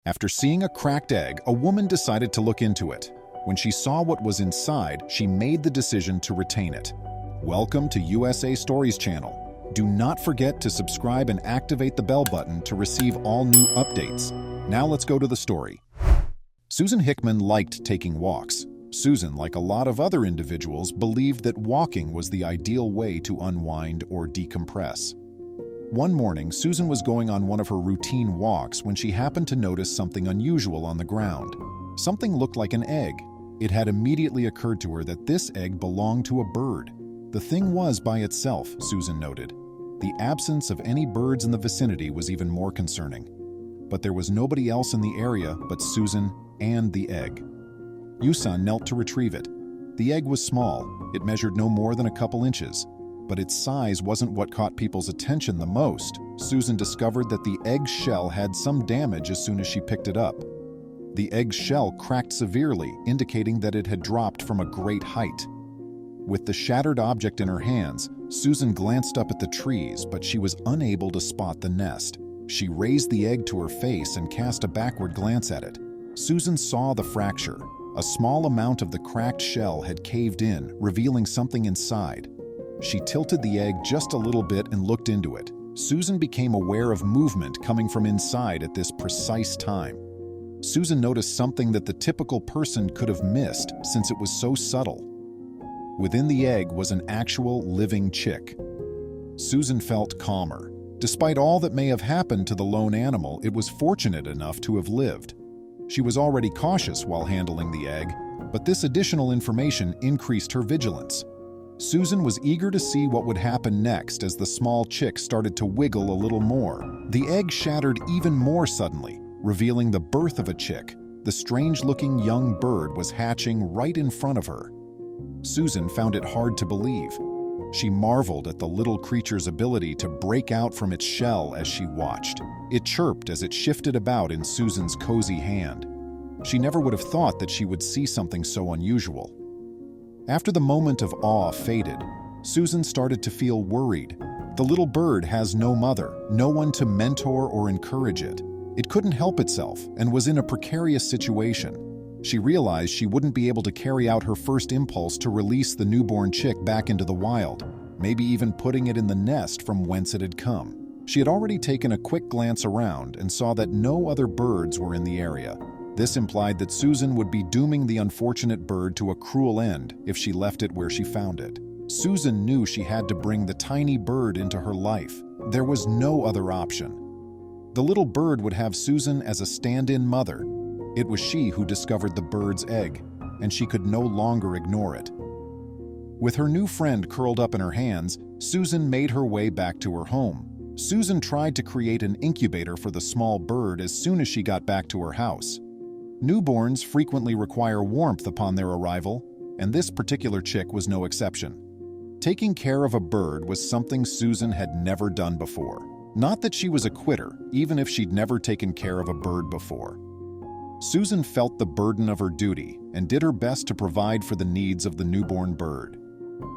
After seeing a cracked egg, a woman decided to look into it. When she saw what was inside, she made the decision to retain it. Welcome to USA Stories channel. Do not forget to subscribe and activate the bell button to receive all new updates. Now let's go to the story. Susan Hickman liked taking walks. Susan, like a lot of other individuals, believed that walking was the ideal way to unwind or decompress. One morning, Susan was going on one of her routine walks when she happened to notice something unusual on the ground. Something looked like an egg. It had immediately occurred to her that this egg belonged to a bird. The thing was by itself, Susan noted. The absence of any birds in the vicinity was even more concerning. But there was nobody else in the area but Susan and the egg. Yusan knelt to retrieve it. The egg was small. It measured no more than a couple inches. But its size wasn't what caught people's attention the most. Susan discovered that the egg's shell had some damage as soon as she picked it up. The egg's shell cracked severely, indicating that it had dropped from a great height. With the shattered object in her hands, Susan glanced up at the trees, but she was unable to spot the nest. She raised the egg to her face and cast a backward glance at it. Susan saw the fracture. A small amount of the cracked shell had caved in, revealing something inside. She tilted the egg just a little bit and looked into it. Susan became aware of movement coming from inside at this precise time. Susan noticed something that the typical person could have missed since it was so subtle. Within the egg was an actual living chick. Susan felt calmer. Despite all that may have happened to the lone animal, it was fortunate enough to have lived. She was already cautious while handling the egg, but this additional information increased her vigilance. Susan was eager to see what would happen next as the small chick started to wiggle a little more. The egg shattered even more suddenly, revealing the birth of a chick. The strange-looking young bird was hatching right in front of her. Susan found it hard to believe. She marveled at the little creature's ability to break out from its shell as she watched. It chirped as it shifted about in Susan's cozy hand. She never would have thought that she would see something so unusual. After the moment of awe faded, Susan started to feel worried. The little bird has no mother, no one to mentor or encourage it. It couldn't help itself and was in a precarious situation. She realized she wouldn't be able to carry out her first impulse to release the newborn chick back into the wild, maybe even putting it in the nest from whence it had come. She had already taken a quick glance around and saw that no other birds were in the area. This implied that Susan would be dooming the unfortunate bird to a cruel end if she left it where she found it. Susan knew she had to bring the tiny bird into her life. There was no other option. The little bird would have Susan as a stand-in mother. It was she who discovered the bird's egg, and she could no longer ignore it. With her new friend curled up in her hands, Susan made her way back to her home. Susan tried to create an incubator for the small bird as soon as she got back to her house. Newborns frequently require warmth upon their arrival, and this particular chick was no exception. Taking care of a bird was something Susan had never done before. Not that she was a quitter, even if she'd never taken care of a bird before. Susan felt the burden of her duty and did her best to provide for the needs of the newborn bird.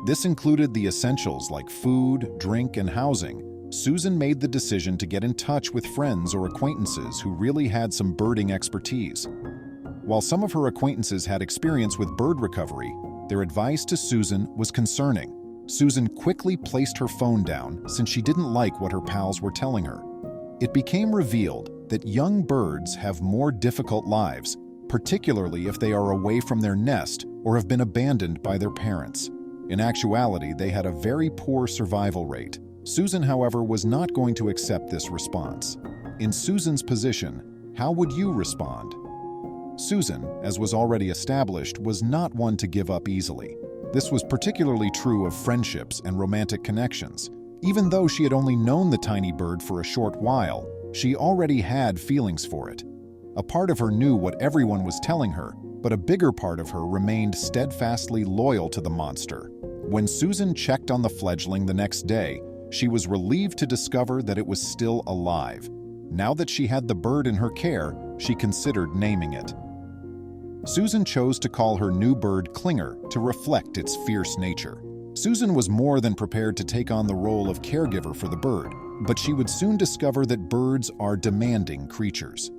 This included the essentials like food, drink, and housing. Susan made the decision to get in touch with friends or acquaintances who really had some birding expertise. While some of her acquaintances had experience with bird recovery, their advice to Susan was concerning. Susan quickly placed her phone down since she didn't like what her pals were telling her. It became revealed that young birds have more difficult lives, particularly if they are away from their nest or have been abandoned by their parents. In actuality, they had a very poor survival rate. Susan, however, was not going to accept this response. In Susan's position, how would you respond? Susan, as was already established, was not one to give up easily. This was particularly true of friendships and romantic connections. Even though she had only known the tiny bird for a short while, she already had feelings for it. A part of her knew what everyone was telling her, but a bigger part of her remained steadfastly loyal to the monster. When Susan checked on the fledgling the next day, she was relieved to discover that it was still alive. Now that she had the bird in her care, she considered naming it. Susan chose to call her new bird Klinger to reflect its fierce nature. Susan was more than prepared to take on the role of caregiver for the bird, but she would soon discover that birds are demanding creatures.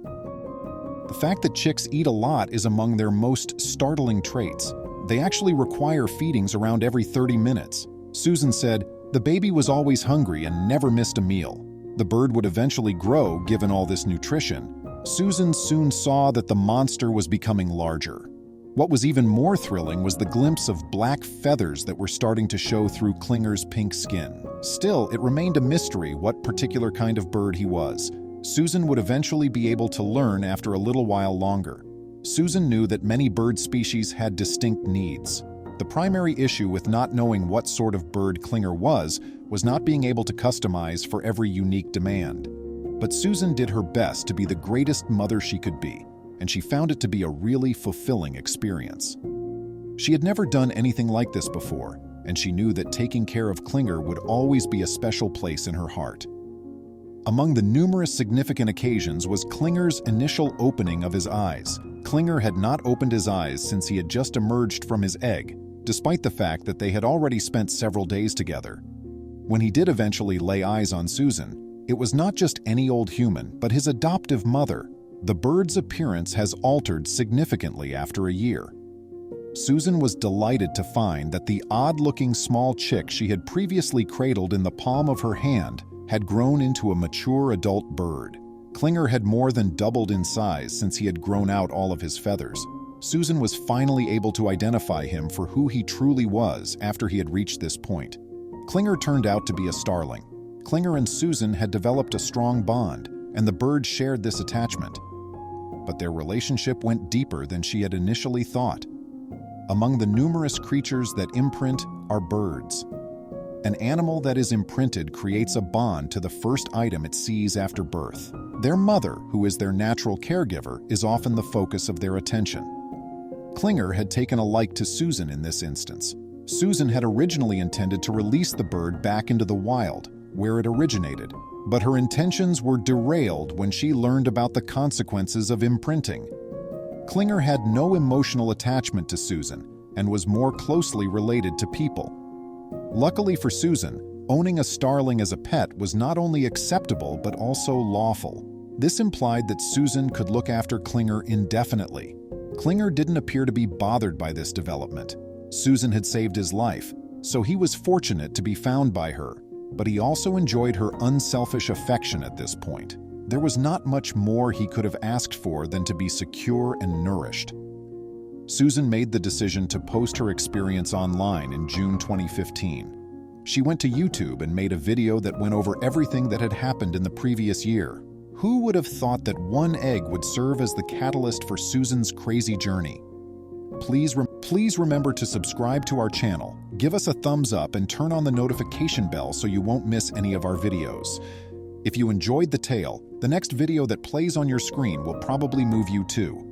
The fact that chicks eat a lot is among their most startling traits. They actually require feedings around every 30 minutes. Susan said, "The baby was always hungry and never missed a meal." The bird would eventually grow given all this nutrition. Susan soon saw that the monster was becoming larger. What was even more thrilling was the glimpse of black feathers that were starting to show through Klinger's pink skin. Still, it remained a mystery what particular kind of bird he was. Susan would eventually be able to learn after a little while longer. Susan knew that many bird species had distinct needs. The primary issue with not knowing what sort of bird Klinger was not being able to customize for every unique demand. But Susan did her best to be the greatest mother she could be, and she found it to be a really fulfilling experience. She had never done anything like this before, and she knew that taking care of Klinger would always be a special place in her heart. Among the numerous significant occasions was Klinger's initial opening of his eyes. Klinger had not opened his eyes since he had just emerged from his egg, despite the fact that they had already spent several days together. When he did eventually lay eyes on Susan, it was not just any old human, but his adoptive mother. The bird's appearance has altered significantly after a year. Susan was delighted to find that the odd-looking small chick she had previously cradled in the palm of her hand had grown into a mature adult bird. Klinger had more than doubled in size since he had grown out all of his feathers. Susan was finally able to identify him for who he truly was after he had reached this point. Klinger turned out to be a starling. Klinger and Susan had developed a strong bond, and the bird shared this attachment. But their relationship went deeper than she had initially thought. Among the numerous creatures that imprint are birds. An animal that is imprinted creates a bond to the first item it sees after birth. Their mother, who is their natural caregiver, is often the focus of their attention. Klinger had taken a like to Susan in this instance. Susan had originally intended to release the bird back into the wild, where it originated, but her intentions were derailed when she learned about the consequences of imprinting. Klinger had no emotional attachment to Susan and was more closely related to people. Luckily for Susan, owning a starling as a pet was not only acceptable but also lawful. This implied that Susan could look after Klinger indefinitely. Klinger didn't appear to be bothered by this development. Susan had saved his life, so he was fortunate to be found by her, but he also enjoyed her unselfish affection at this point. There was not much more he could have asked for than to be secure and nourished. Susan made the decision to post her experience online in June 2015. She went to YouTube and made a video that went over everything that had happened in the previous year. Who would have thought that one egg would serve as the catalyst for Susan's crazy journey? Please remember to subscribe to our channel, give us a thumbs up, and turn on the notification bell so you won't miss any of our videos. If you enjoyed the tale, the next video that plays on your screen will probably move you too.